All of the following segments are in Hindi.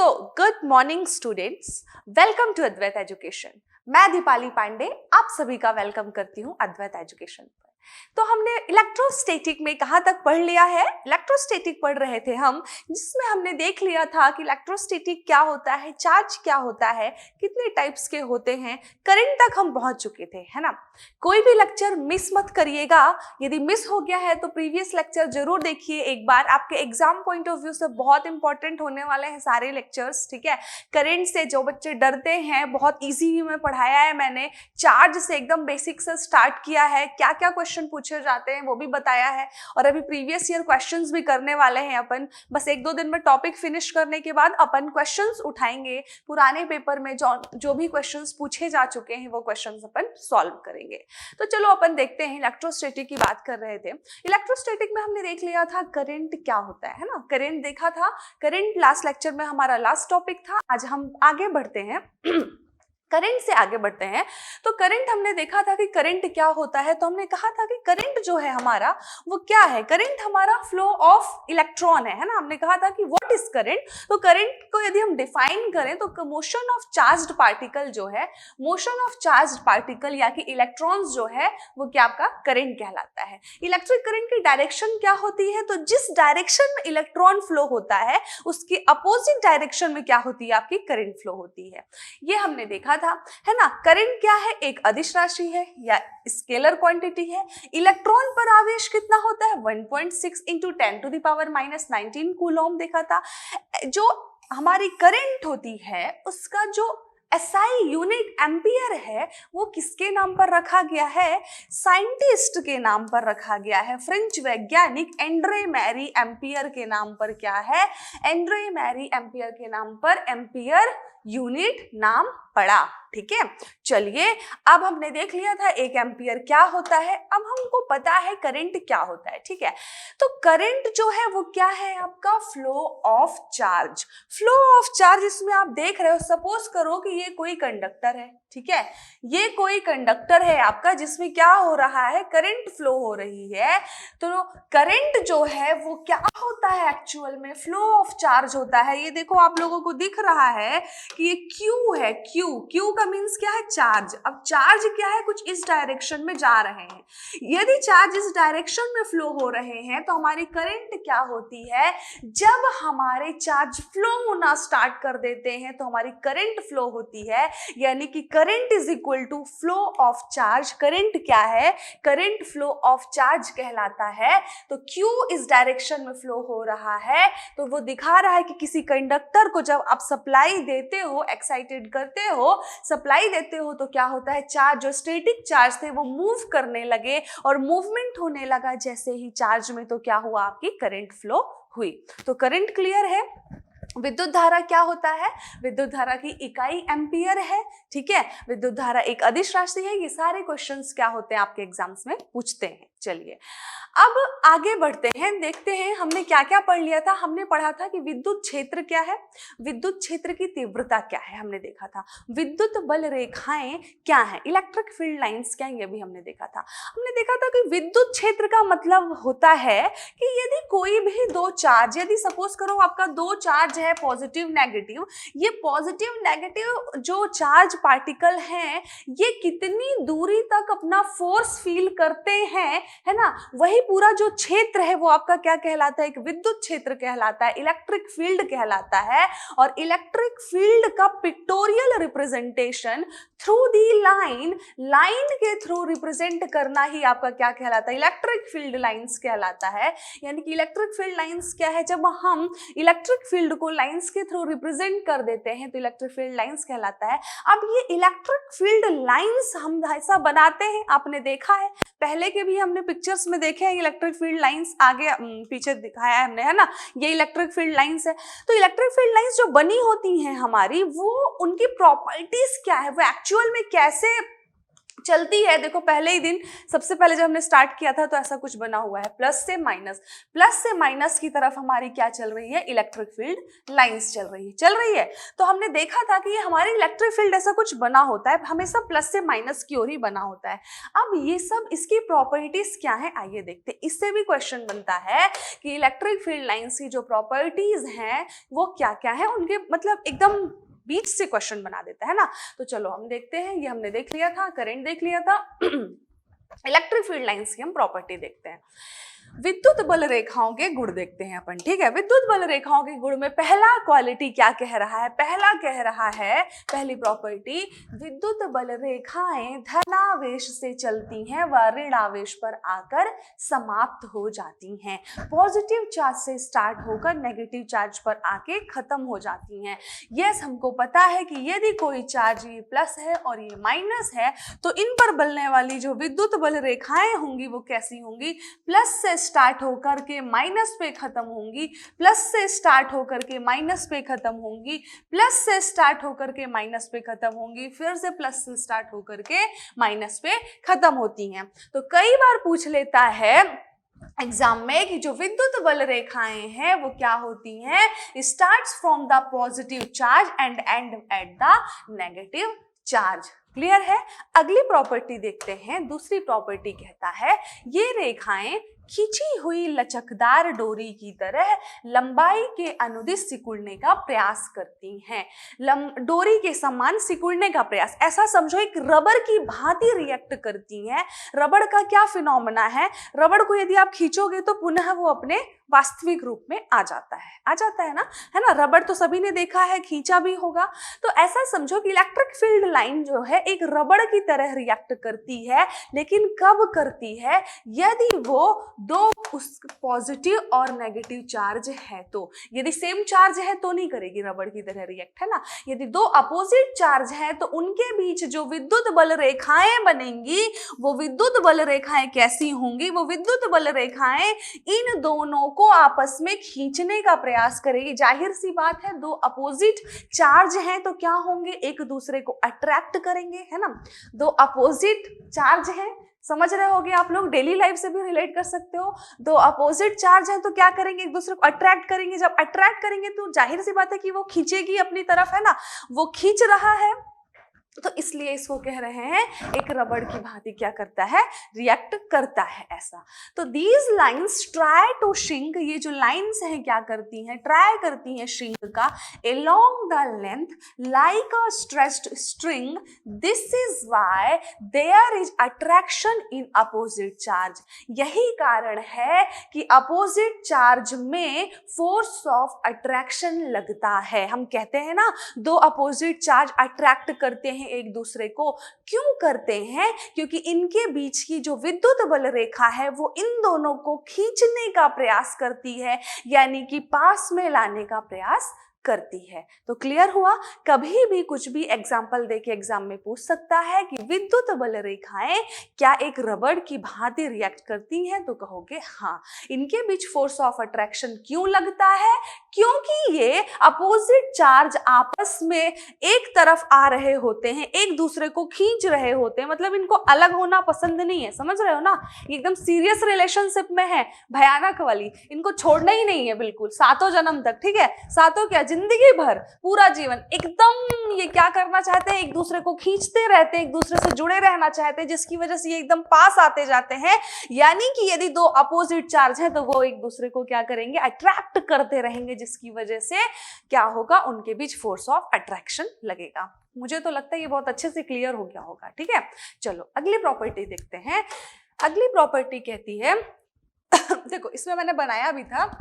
Good morning students, welcome to Advait education. मैं दीपाली पांडे आप सभी का वेलकम करती हूँ अद्वैत एजुकेशन पर। तो हमने इलेक्ट्रोस्टैटिक में कहाँ तक पढ़ लिया है? इलेक्ट्रोस्टैटिक पढ़ रहे थे हम, जिसमें हमने देख लिया था कि इलेक्ट्रोस्टैटिक क्या होता है, चार्ज क्या होता है, कितने टाइप्स के होते हैं, करंट तक हम पहुंच चुके थे, है ना। कोई भी लेक्चर मिस मत करिएगा। यदि मिस हो गया है तो प्रीवियस लेक्चर जरूर देखिए एक बार, आपके एग्जाम पॉइंट ऑफ व्यू से बहुत इंपॉर्टेंट होने वाले हैं सारे लेक्चर्स, ठीक है। करंट से जो बच्चे डरते हैं, बहुत इजी में पढ़ाया है मैंने। चार्ज से एकदम बेसिक से स्टार्ट किया है, क्या क्या क्वेश्चन पूछे जाते हैं वो भी बताया है, और अभी प्रीवियस ईयर क्वेश्चंस भी करने वाले हैं अपन। बस एक दो दिन में टॉपिक फिनिश करने के बाद अपन क्वेश्चंस उठाएंगे पुराने पेपर में, जो भी क्वेश्चंस पूछे जा चुके हैं वो क्वेश्चंस अपन सॉल्व करेंगे। तो चलो अपन देखते हैं, इलेक्ट्रोस्टैटिक की बात कर रहे थे। इलेक्ट्रोस्टैटिक में हमने देख लिया था करंट क्या होता है ना, करंट देखा था। करंट लास्ट लेक्चर में हमारा लास्ट टॉपिक था। आज हम आगे बढ़ते हैं करंट से आगे बढ़ते हैं। तो करंट हमने देखा था कि करंट क्या होता है। तो हमने कहा था कि करंट जो है हमारा वो क्या है? करंट हमारा फ्लो ऑफ इलेक्ट्रॉन है ना। हमने कहा था कि व्हाट इज करंट। तो करंट को यदि हम डिफाइन करें तो मोशन ऑफ चार्ज्ड पार्टिकल जो है, मोशन ऑफ चार्ज्ड पार्टिकल या कि इलेक्ट्रॉन्स जो है वो क्या आपका करंट कहलाता है। इलेक्ट्रिक करंट की डायरेक्शन क्या होती है? तो जिस डायरेक्शन में इलेक्ट्रॉन फ्लो होता है उसकी अपोजिट डायरेक्शन में क्या होती है? आपकी करंट फ्लो होती है। ये हमने देखा था, है ना। करंट क्या है? एक अदिश राशि है या स्केलर क्वांटिटी है। इलेक्ट्रॉन पर आवेश कितना होता है? 1.6 इंटू 10⁻⁻19 कूलॉम देखा था। जो हमारी करंट होती है उसका जो एसआई यूनिट एम्पियर है वो किसके नाम पर रखा गया है? साइंटिस्ट के नाम पर रखा गया है। फ्रेंच वैज्ञानिक एंड्रे मैरी एम्पियर के नाम पर क्या है? एंड्रे मैरी एम्पियर के नाम पर एम्पियर यूनिट नाम पड़ा, ठीक है। चलिए, अब हमने देख लिया था एक एम्पियर क्या होता है, अब हमको पता है करंट क्या होता है, ठीक है। तो करंट जो है वो क्या है? आपका flow of charge. Flow of charge इसमें आप देख रहे हो, सपोज करो कि ये कोई कंडक्टर है, ठीक है। ये कोई कंडक्टर है आपका जिसमें क्या हो रहा है? करंट फ्लो हो रही है। तो करंट जो है वो क्या होता है? एक्चुअल में फ्लो ऑफ चार्ज होता है। ये देखो आप लोगों को दिख रहा है कि ये क्यू है, क्यू का मीन्स क्या है? चार्ज। अब चार्ज क्या है? कुछ इस डायरेक्शन में जा रहे हैं। यदि चार्ज इस डायरेक्शन में फ्लो हो रहे हैं तो हमारी करंट क्या होती है? जब हमारे चार्ज फ्लो होना स्टार्ट कर देते हैं तो हमारी करंट फ्लो होती है, यानी कि current is equal to flow of charge. Current क्या है? करंट फ्लो ऑफ चार्ज कहलाता है। तो क्यू इस डायरेक्शन में फ्लो हो रहा है तो वो दिखा रहा है कि किसी कंडक्टर को जब आप सप्लाई देते हो, एक्साइटेड करते हो, सप्लाई देते हो, तो क्या होता है? चार्ज जो स्टैटिक चार्ज थे वो मूव करने लगे और मूवमेंट होने लगा जैसे ही चार्ज में, तो क्या हुआ? आपकी करंट फ्लो हुई। तो करंट क्लियर है। विद्युत धारा क्या होता है? विद्युत धारा की इकाई एम्पियर है, ठीक है। विद्युत धारा एक अदिश राशि है। ये सारे क्वेश्चंस क्या होते हैं आपके एग्जाम्स में पूछते हैं। चलिए, अब आगे बढ़ते हैं, देखते हैं हमने क्या क्या पढ़ लिया था। हमने पढ़ा था कि विद्युत क्षेत्र क्या है, विद्युत क्षेत्र की तीव्रता क्या है, हमने देखा था। विद्युत बल रेखाएं क्या है, इलेक्ट्रिक फील्ड लाइंस क्या है, ये भी हमने देखा था। हमने देखा था कि विद्युत क्षेत्र का मतलब होता है कि यदि कोई भी दो चार्ज, यदि सपोज करो आपका दो चार्ज है पॉजिटिव नेगेटिव, ये पॉजिटिव नेगेटिव जो चार्ज पार्टिकल हैं ये कितनी दूरी तक अपना फोर्स फील करते हैं, है ना, वही पूरा जो क्षेत्र है वो आपका क्या कहलाता है? एक विद्युत क्षेत्र कहलाता है, इलेक्ट्रिक फील्ड कहलाता है। और इलेक्ट्रिक फील्ड का pictorial representation through the line, line के थ्रू रिप्रेजेंट करना ही आपका क्या कहलाता है? इलेक्ट्रिक फील्ड लाइंस कहलाता है। यानी कि इलेक्ट्रिक फील्ड लाइंस क्या है? जब हम इलेक्ट्रिक फील्ड को लाइंस के थ्रू रिप्रेजेंट कर देते हैं तो इलेक्ट्रिक फील्ड लाइंस कहलाता है। अब ये इलेक्ट्रिक फील्ड लाइंस हम ऐसा बनाते हैं, आपने देखा है पहले के भी हमने पिक्चर्स में देखे हैं इलेक्ट्रिक फील्ड लाइंस, आगे पीछे दिखाया है हमने, है ना। ये इलेक्ट्रिक फील्ड लाइंस है। तो इलेक्ट्रिक फील्ड लाइंस जो बनी होती हैं हमारी, वो उनकी प्रॉपर्टीज क्या है, वो एक्चुअल में कैसे चलती है। देखो पहले ही दिन सबसे पहले जब हमने स्टार्ट किया था तो ऐसा कुछ बना हुआ है, प्लस से माइनस की तरफ हमारी क्या चल रही है, इलेक्ट्रिक फील्ड लाइंस चल रही है। तो हमने देखा था कि ये हमारी इलेक्ट्रिक फील्ड ऐसा कुछ बना होता है, हमेशा प्लस से माइनस की ओर ही बना होता है। अब ये सब इसकी प्रॉपर्टीज क्या है, आइए देखते हैं। इससे भी क्वेश्चन बनता है कि इलेक्ट्रिक फील्ड लाइंस की जो प्रॉपर्टीज हैं वो क्या क्या है, उनके मतलब एकदम बीच से क्वेश्चन बना देता है ना। तो चलो हम देखते हैं, ये हमने देख लिया था, करंट देख लिया था। इलेक्ट्रिक फील्ड लाइंस की हम प्रॉपर्टी देखते हैं। विद्युत बल रेखाओं के गुण देखते हैं अपन, ठीक है। विद्युत बल रेखाओं के गुण में पहला क्वालिटी क्या कह रहा है, पहली प्रॉपर्टी, विद्युत बल रेखाएं धनावेश से चलती हैं व ऋणावेश पर आकर समाप्त हो जाती हैं, पॉजिटिव चार्ज से स्टार्ट होकर नेगेटिव चार्ज पर आके खत्म हो जाती हैं। यस, हमको पता है कि यदि कोई चार्ज ये प्लस है और ये माइनस है तो इन पर बलने वाली जो विद्युत बल रेखाएं होंगी वो कैसी होंगी, प्लस से स्टार्ट होकर के माइनस पे खत्म होंगी, प्लस से स्टार्ट होकर के माइनस पे खत्म होंगी, प्लस से स्टार्ट होकर के माइनस पे खत्म होंगी, फिर से प्लस से स्टार्ट होकर के माइनस पे खत्म होती हैं। तो कई बार पूछ लेता है एग्जाम में कि जो विद्युत बल रेखाएं हैं वो क्या होती हैं, starts from the positive charge and and at the negative charge. Clear है। अगली प्रॉपर्टी देखते हैं। दूसरी प्रॉपर्टी कहता है ये रेखाएं खींची हुई लचकदार डोरी की तरह लंबाई के अनुदिश सिकुड़ने का प्रयास करती हैं। डोरी के समान सिकुड़ने का प्रयास, ऐसा समझो एक रबर की भांति रिएक्ट करती हैं। रबड़ का क्या फिनोमेना है, रबड़ को यदि आप खींचोगे तो पुनः वो अपने वास्तविक रूप में आ जाता है ना, है ना। रबड़ तो सभी ने देखा है, खींचा भी होगा। तो ऐसा समझो कि इलेक्ट्रिक फील्ड लाइन जो है एक रबड़ की तरह रिएक्ट करती है, लेकिन कब करती है, यदि वो दो उस पॉजिटिव और नेगेटिव चार्ज है तो। यदि सेम चार्ज है तो नहीं करेगी रबड़ की तरह रिएक्ट, है ना। यदि दो अपोजिट चार्ज है तो उनके बीच जो विद्युत बल रेखाएं बनेंगी वो विद्युत बल रेखाएं कैसी होंगी, वो विद्युत बल रेखाएं इन दोनों को आपस में खींचने का प्रयास करेगी। जाहिर सी बात है, दो अपोजिट चार्ज हैं तो क्या होंगे, एक दूसरे को अट्रैक्ट करेंगे, है ना। दो अपोजिट चार्ज हैं, समझ रहे होगे आप लोग, डेली लाइफ से भी रिलेट कर सकते हो। दो अपोजिट चार्ज हैं तो क्या करेंगे, एक दूसरे को अट्रैक्ट करेंगे। जब अट्रैक्ट करेंगे तो जाहिर सी बात है कि वो खींचेगी अपनी तरफ, है ना। वो खींच रहा है तो इसलिए इसको कह रहे हैं एक रबड़ की भांति क्या करता है, रिएक्ट करता है, ऐसा। तो these lines try to shrink, ये जो लाइन्स हैं क्या करती हैं, ट्राई करती हैं श्रिंक का along the length like a stretched string. This is why there is attraction in opposite charge. यही कारण है कि अपोजिट चार्ज में फोर्स ऑफ अट्रैक्शन लगता है। हम कहते हैं ना दो अपोजिट चार्ज अट्रैक्ट करते हैं एक दूसरे को, क्यों करते हैं, क्योंकि इनके बीच की जो विद्युत बल रेखा है वो इन दोनों को खींचने का प्रयास करती है, यानी कि पास में लाने का प्रयास करती है। तो क्लियर हुआ। कभी भी कुछ भी एग्जाम्पल देके एग्जाम में पूछ सकता है कि विद्युत बल रेखाएं क्या एक रबड़ की भांति रिएक्ट करती हैं, तो कहोगे हाँ। इनके बीच फोर्स ऑफ अट्रैक्शन क्यों लगता है, क्योंकि ये अपोजिट चार्ज आपस में एक तरफ आ रहे होते हैं, एक दूसरे को खींच रहे होते हैं, मतलब इनको अलग होना पसंद नहीं है, समझ रहे हो ना। ये एकदम सीरियस रिलेशनशिप में है, भयानक वाली, इनको छोड़ना ही नहीं है बिल्कुल, सातों जन्म तक, ठीक है। सातों क्या, जिंदगी भर, पूरा जीवन एकदम ये क्या करना चाहते हैं, एक दूसरे को खींचते रहते हैं, एक दूसरे से जुड़े रहना चाहते हैं, जिसकी वजह से ये एकदम पास आते जाते हैं। यानी कि यदि दो अपोजिट चार्ज हैं तो वो एक दूसरे को क्या करेंगे, अट्रैक्ट करते रहेंगे, जिसकी वजह से क्या होगा, उनके बीच फोर्स ऑफ अट्रैक्शन लगेगा। मुझे तो लगता है ये बहुत अच्छे से क्लियर हो गया होगा, ठीक है। चलो अगली प्रॉपर्टी देखते हैं। अगली प्रॉपर्टी कहती है देखो इसमें मैंने बनाया भी था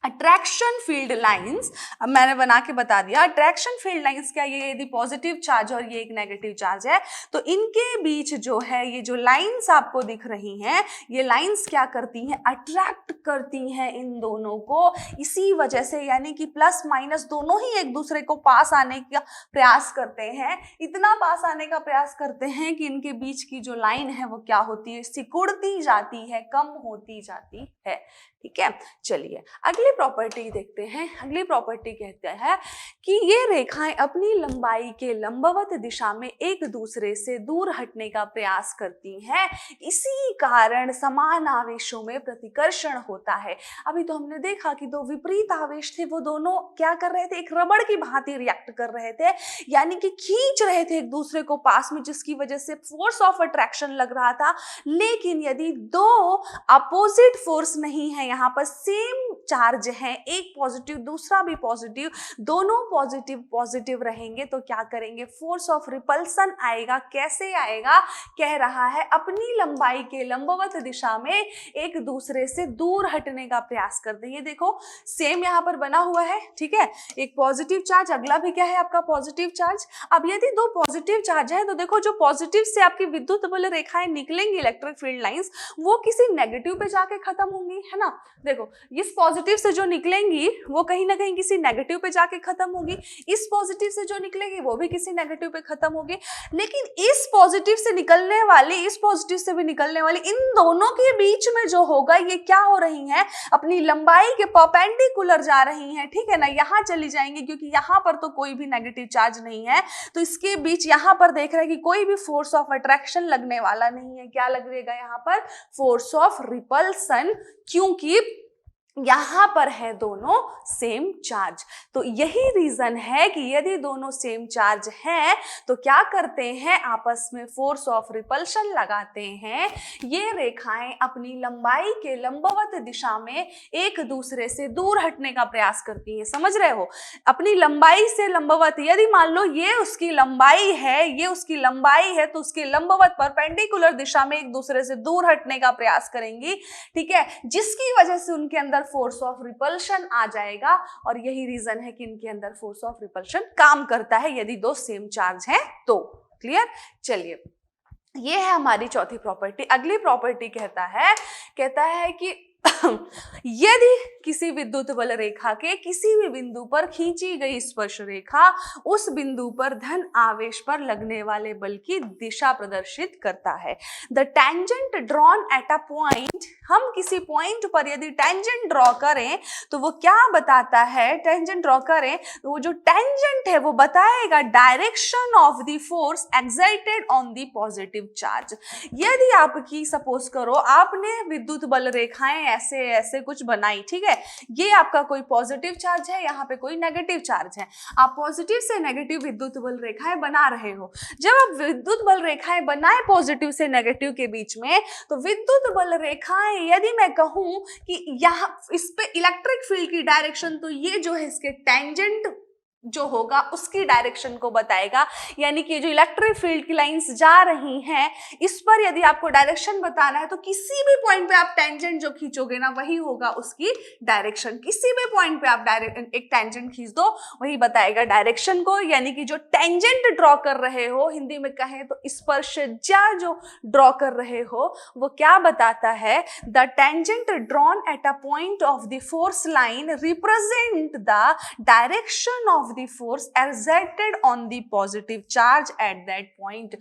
अट्रैक्शन फील्ड लाइंस, अब मैंने बना के बता दिया। अट्रैक्शन फील्ड लाइंस क्या, ये यदि पॉजिटिव चार्ज और ये एक नेगेटिव चार्ज है तो इनके बीच जो है ये जो लाइंस आपको दिख रही हैं, ये लाइंस क्या करती हैं, अट्रैक्ट करती हैं इन दोनों को। इसी वजह से यानी कि प्लस माइनस दोनों ही एक दूसरे को पास आने का प्रयास करते हैं, इतना पास आने का प्रयास करते हैं कि इनके बीच की जो लाइन है वो क्या होती है, सिकुड़ती जाती है, कम होती जाती है, ठीक है, चलिए अगली प्रॉपर्टी देखते हैं। अगली प्रॉपर्टी कहते हैं कि ये रेखाएं अपनी लंबाई के लंबवत दिशा में एक दूसरे से दूर हटने का प्रयास करती हैं, इसी कारण समान आवेशों में प्रतिकर्षण होता है। अभी तो हमने देखा कि दो विपरीत आवेश थे, वो दोनों क्या कर रहे थे, एक रबड़ की भांति रिएक्ट कर रहे थे, यानी कि खींच रहे थे एक दूसरे को पास में, जिसकी वजह से फोर्स ऑफ अट्रैक्शन लग रहा था। लेकिन यदि दो अपोजिट फोर्स नहीं है, यहाँ पर सेम चार्ज है, एक पॉजिटिव दूसरा भी पॉजिटिव, दोनों पॉजिटिव पॉजिटिव रहेंगे, तो क्या करेंगे, फोर्स ऑफ रिपल्सन आएगा। कैसे आएगा, कह रहा है अपनी लंबाई के लंबवत दिशा में एक दूसरे से दूर हटने का प्रयास करते हैं। ये देखो सेम यहाँ पर बना हुआ है, ठीक है, एक पॉजिटिव चार्ज, अगला भी क्या है आपका पॉजिटिव चार्ज। अब यदि दो पॉजिटिव चार्ज है तो देखो जो पॉजिटिव से आपकी विद्युत बल रेखाएं निकलेंगी, इलेक्ट्रिक फील्ड लाइंस, वो किसी नेगेटिव पे जाके खत्म होंगी, है ना। देखो इस पॉजिटिव से जो निकलेंगी वो कहीं ना कहीं किसी नेगेटिव पे जाके खत्म होगी, इस पॉजिटिव से जो निकलेगी वो भी किसी नेगेटिव पे खत्म होगी। लेकिन इस पॉजिटिव से निकलने वाली, इस पॉजिटिव से भी निकलने वाली, इन दोनों के बीच में जो होगा, ये क्या हो रही है, अपनी लंबाई के परपेंडिकुलर जा रही हैं, ठीक है ना। यहाँ चली जाएंगी क्योंकि यहाँ पर तो कोई भी नेगेटिव चार्ज नहीं है, तो इसके बीच यहाँ पर देख रहे हैं कि कोई भी फोर्स ऑफ अट्रैक्शन लगने वाला नहीं है। क्या लगेगा यहाँ पर, फोर्स ऑफ रिपल्सन, क्योंकि यहां पर है दोनों सेम चार्ज। तो यही रीजन है कि यदि दोनों सेम चार्ज हैं तो क्या करते हैं, आपस में फोर्स ऑफ रिपल्शन लगाते हैं। ये रेखाएं अपनी लंबाई के लंबवत दिशा में एक दूसरे से दूर हटने का प्रयास करती हैं। समझ रहे हो, अपनी लंबाई से लंबवत, यदि मान लो ये उसकी लंबाई है, ये उसकी लंबाई है, तो उसके लंबवत परपेंडिकुलर दिशा में एक दूसरे से दूर हटने का प्रयास करेंगी, ठीक है, जिसकी वजह से उनके अंदर फोर्स ऑफ रिपल्शन आ जाएगा। और यही रीजन है कि इनके अंदर फोर्स ऑफ रिपल्शन काम करता है यदि दो सेम चार्ज हैं तो। क्लियर, चलिए ये है हमारी चौथी प्रॉपर्टी। अगली प्रॉपर्टी कहता है कि यदि किसी विद्युत बल रेखा के किसी भी बिंदु पर खींची गई स्पर्श रेखा उस बिंदु पर धन आवेश पर लगने वाले बल की दिशा प्रदर्शित करता है। The tangent drawn at a point, हम किसी पॉइंट पर यदि टेंजेंट ड्रॉ करें तो वो क्या बताता है, टेंजेंट ड्रॉ करें तो वो जो टेंजेंट है वो बताएगा direction of the force exerted on the positive charge. यदि आपकी सपोज करो आपने विद्युत बल रेखाएं ऐसे ऐसे कुछ बनाई, ठीक है, ये आपका कोई पॉजिटिव चार्ज है, यहाँ पे कोई नेगेटिव चार्ज है, आप पॉजिटिव से नेगेटिव विद्युत बल रेखाएं बना रहे हो। जब आप विद्युत बल रेखाएं बनाए पॉजिटिव से नेगेटिव के बीच में, तो विद्युत बल रेखाएं, यदि मैं कहूं कि यहाँ इस पे इलेक्ट्रिक फील्ड की डायरेक्शन, तो ये जो है इसके टेंजेंट जो होगा उसकी डायरेक्शन को बताएगा। यानी कि जो इलेक्ट्रिक फील्ड की लाइंस जा रही हैं, इस पर यदि आपको डायरेक्शन बताना है तो किसी भी पॉइंट पे आप टेंजेंट जो खींचोगे ना वही होगा उसकी डायरेक्शन। किसी भी पॉइंट पे आप एक टेंजेंट खींच दो वही बताएगा डायरेक्शन को। यानी कि जो टेंजेंट ड्रॉ कर रहे हो, हिंदी में कहें तो स्पर्शज्या जो ड्रॉ कर रहे हो, वो क्या बताता है, the tangent drawn at a point of the force line represent the direction of the force exerted on the positive charge at that point।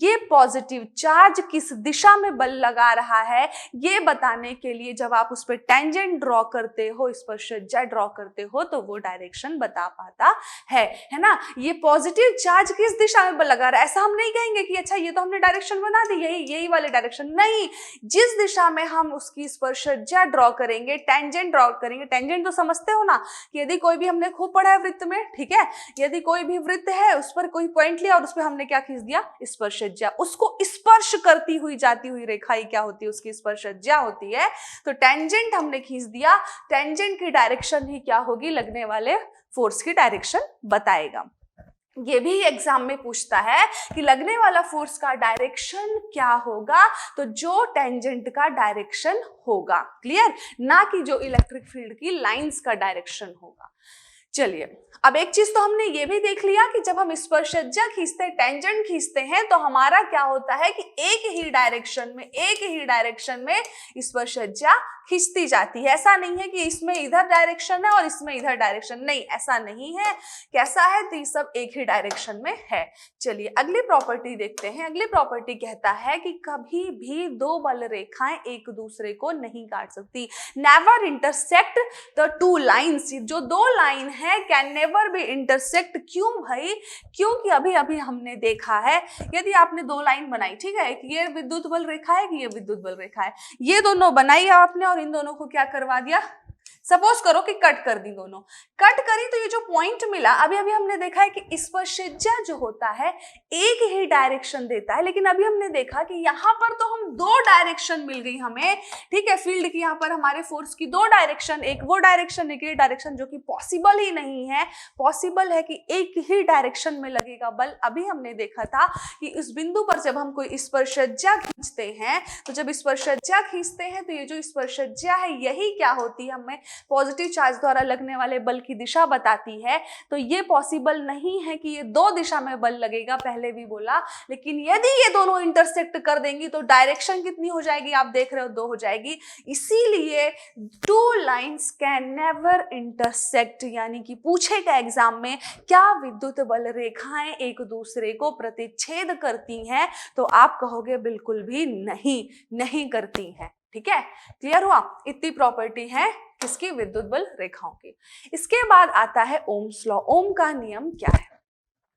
ये पॉजिटिव चार्ज किस दिशा में बल लगा रहा है ये बताने के लिए जब आप उस पर टेंजेंट ड्रॉ करते हो, स्पर्शज्या ड्रॉ करते हो, तो वो डायरेक्शन बता पाता है ना। ये पॉजिटिव चार्ज किस दिशा में बल लगा रहा है, ऐसा हम नहीं कहेंगे कि अच्छा ये तो हमने डायरेक्शन बना दी, यही वाले डायरेक्शन नहीं। जिस दिशा में हम उसकी स्पर्शज्या ड्रॉ करेंगे, टेंजेंट ड्रॉ करेंगे, टेंजेंट तो समझते हो ना कि यदि कोई भी हमने खूब पढ़ा है वृत्त में, ठीक है, यदि कोई भी वृत्त है उस पर कोई पॉइंट लिया और उस पर हमने क्या खींच दिया, स्पर्शज्या, उसको स्पर्श करती हुई जाती हुई रेखा ही क्या होती है, उसकी स्पर्शज्या होती है। तो टेंजेंट हमने खींच दिया, टेंजेंट की डायरेक्शन ही क्या होगी, लगने वाले फोर्स की डायरेक्शन बताएगा। ये भी एग्जाम में पूछता है कि लगने वाला फोर्स का डायरेक्शन क्या होगा, तो जो टेंजेंट का डायरेक्शन होगा। क्लियर, ना कि जो इलेक्ट्रिक फील्ड की लाइंस का डायरेक्शन होगा। चलिए अब एक चीज तो हमने ये भी देख लिया कि जब हम स्पर्शज्या खींचते, टेंजेंट खींचते हैं, तो हमारा क्या होता है कि एक ही डायरेक्शन में स्पर्शज्या खींचती जाती है। ऐसा नहीं है कि इसमें इधर डायरेक्शन है और इसमें इधर डायरेक्शन, नहीं ऐसा नहीं है। कैसा है, तो ये सब एक ही डायरेक्शन में है। चलिए अगली प्रॉपर्टी देखते हैं। अगली प्रॉपर्टी कहता है कि कभी भी दो बल रेखाएं एक दूसरे को नहीं काट सकती। Never intersect the two lines, जो दो लाइन है कैन नेवर बी इंटरसेक्ट। क्यों भाई, क्योंकि अभी अभी हमने देखा है, यदि आपने दो लाइन बनाई, ठीक है, कि ये विद्युत बल रेखा है कि ये विद्युत बल रेखा है, ये दोनों बनाई आपने और इन दोनों को क्या करवा दिया, सपोज करो कि कट कर दी, दोनों कट करी, तो ये जो पॉइंट मिला, अभी अभी हमने देखा है कि स्पर्शज्या जो होता है एक ही डायरेक्शन देता है, लेकिन अभी हमने देखा कि यहाँ पर तो हम दो डायरेक्शन मिल गई हमें, ठीक है, फील्ड की यहाँ पर हमारे फोर्स की दो डायरेक्शन, एक वो डायरेक्शन एक ये डायरेक्शन, जो कि पॉसिबल ही नहीं है। पॉसिबल है कि एक ही डायरेक्शन में लगेगा बल। अभी हमने देखा था कि इस बिंदु पर जब हम कोई स्पर्शज्या खींचते हैं, तो जब स्पर्शज्या खींचते हैं तो ये जो स्पर्शज्या है यही क्या होती है, हमें पॉजिटिव चार्ज द्वारा लगने वाले बल की दिशा बताती है। तो ये पॉसिबल नहीं है कि ये दो दिशा में बल लगेगा, पहले भी बोला, लेकिन यदि ये दोनों इंटरसेक्ट कर देंगी तो डायरेक्शन कितनी हो जाएगी, आप देख रहे हो, दो हो जाएगी। इसीलिए two lines can never intersect, यानी कि पूछेगा एग्जाम में, क्या विद्युत बल रेखाएं एक दूसरे को प्रतिच्छेद करती हैं, तो आप कहोगे बिल्कुल भी नहीं, नहीं करती हैं। ठीक है, क्लियर हुआ। इतनी प्रॉपर्टी है किसकी, विद्युत बल रेखाओं की। इसके बाद आता है ओम्स लॉ। ओम का नियम क्या है,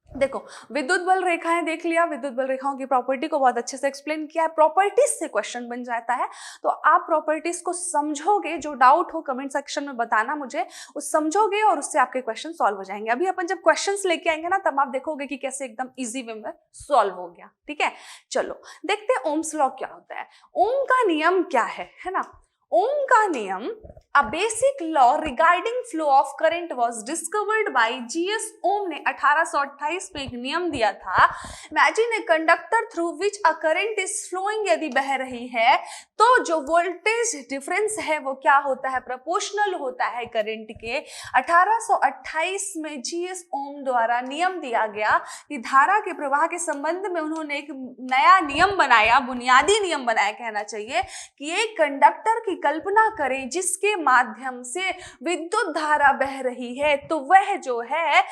देखो विद्युत बल रेखाएं देख लिया, विद्युत बल रेखाओं की प्रॉपर्टी को बहुत अच्छे से एक्सप्लेन किया है। प्रॉपर्टीज से क्वेश्चन बन जाता है, तो आप प्रॉपर्टीज को समझोगे, जो डाउट हो कमेंट सेक्शन में बताना मुझे, उस समझोगे और उससे आपके क्वेश्चन सॉल्व हो जाएंगे। अभी अपन जब क्वेश्चंस लेके आएंगे ना, तब आप देखोगे कि कैसे एकदम इजी वे में सॉल्व हो गया। ठीक है, चलो देखते हैं ओम्स लॉ क्या होता है। ओम का नियम क्या है ना। ओम का नियम, A basic law regarding flow of current was discovered by G.S. ओम ने 1828 में एक नियम दिया था। Imagine a conductor through which a current is flowing, यदि बह रही है तो जो वोल्टेज डिफरेंस है वो क्या होता है, प्रोपोर्शनल होता है करंट के। 1828 में G.S. ओम द्वारा नियम दिया गया कि धारा के प्रवाह के संबंध में उन्होंने एक नया नियम बनाया, बुनियादी नियम बनाया कहना चाहिए, कि एक कंडक्टर की कल्पना करें जिसके माध्यम से विद्युत धारा बह रही है, तो वह जो है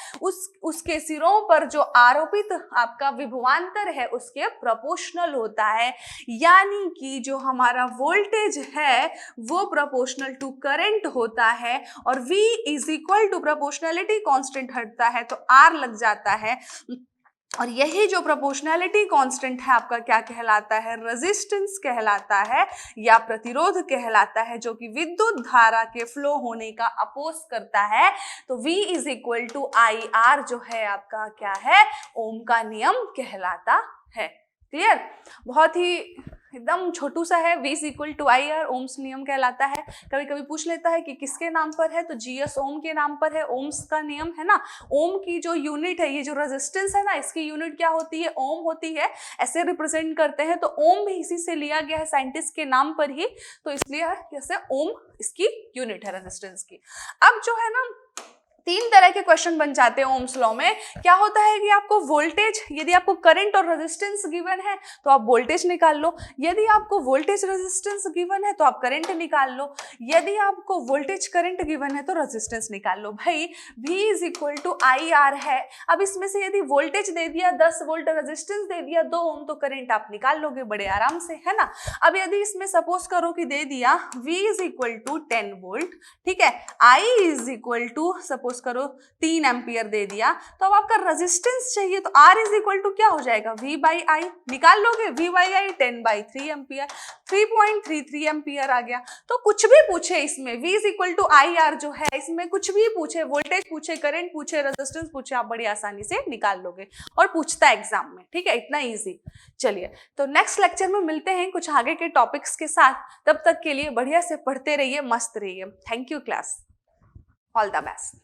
उसके सिरों पर जो आरोपित आपका विभवांतर है उसके प्रोपोर्शनल होता है। यानी कि जो हमारा वोल्टेज है वो प्रोपोर्शनल टू करंट होता है, और V is equal to proportionality constant हटता है तो R लग जाता है, और यही जो प्रोपोर्शनैलिटी कांस्टेंट है आपका क्या कहलाता है, रेजिस्टेंस कहलाता है या प्रतिरोध कहलाता है, जो कि विद्युत धारा के फ्लो होने का अपोज करता है। तो V is equal to IR जो है आपका क्या है, ओम का नियम कहलाता है। क्लियर, बहुत ही एकदम छोटू सा है। V is equal to IR Ohm's नियम कहलाता है। कभी कभी पूछ लेता है कि किसके नाम पर है, तो G.S. ओम के नाम पर है। ओम्स का नियम है ना, ओम की जो यूनिट है, ये जो रेजिस्टेंस है ना, इसकी यूनिट क्या होती है, ओम होती है, ऐसे रिप्रेजेंट करते हैं। तो ओम भी इसी से लिया गया है, साइंटिस्ट के नाम पर ही, तो इसलिए जैसे ओम इसकी यूनिट है रेजिस्टेंस की। अब जो है ना, तीन तरह के क्वेश्चन बन जाते हैं ओम्स लॉ में। क्या होता है कि आपको वोल्टेज, यदि आपको करंट और रेजिस्टेंस गिवन है तो आप वोल्टेज निकाल लो, यदि आपको वोल्टेज रेजिस्टेंस गिवन है तो आप करंट निकाल लो, यदि आपको वोल्टेज करंट गिवन है तो रेजिस्टेंस निकाल लो। भाई V is equal to IR है। अब इसमें से यदि वोल्टेज दे दिया 10 वोल्ट, रेजिस्टेंस दे दिया 2 ओम, तो करंट आप निकाल लोगे बड़े आराम से, है ना। अब यदि इसमें सपोज करो कि दे दिया V is equal to 10 volt, ठीक है, I is equal to suppose करो 3 एम्पियर दे दिया, तो अब आपका रेजिस्टेंस चाहिए, तो R इज इक्वल टू क्या हो जाएगा, V बाई I, निकाल लोगे, V by I 10 by 3 ampere, 3.33 ampere आ गया। तो कुछ भी पूछे इसमें, V is equal to IR जो है, इसमें कुछ भी पूछे, वोल्टेज पूछे, करंट पूछे, रेजिस्टेंस पूछे, आप बड़ी आसानी से निकाल लोगे, और पूछता है एग्जाम में। ठीक है, इतना इजी। चलिए, तो नेक्स्ट लेक्चर में मिलते हैं कुछ आगे के टॉपिक्स के साथ। तब तक के लिए बढ़िया से पढ़ते रहिए, मस्त रहिए। Thank you class, all the best.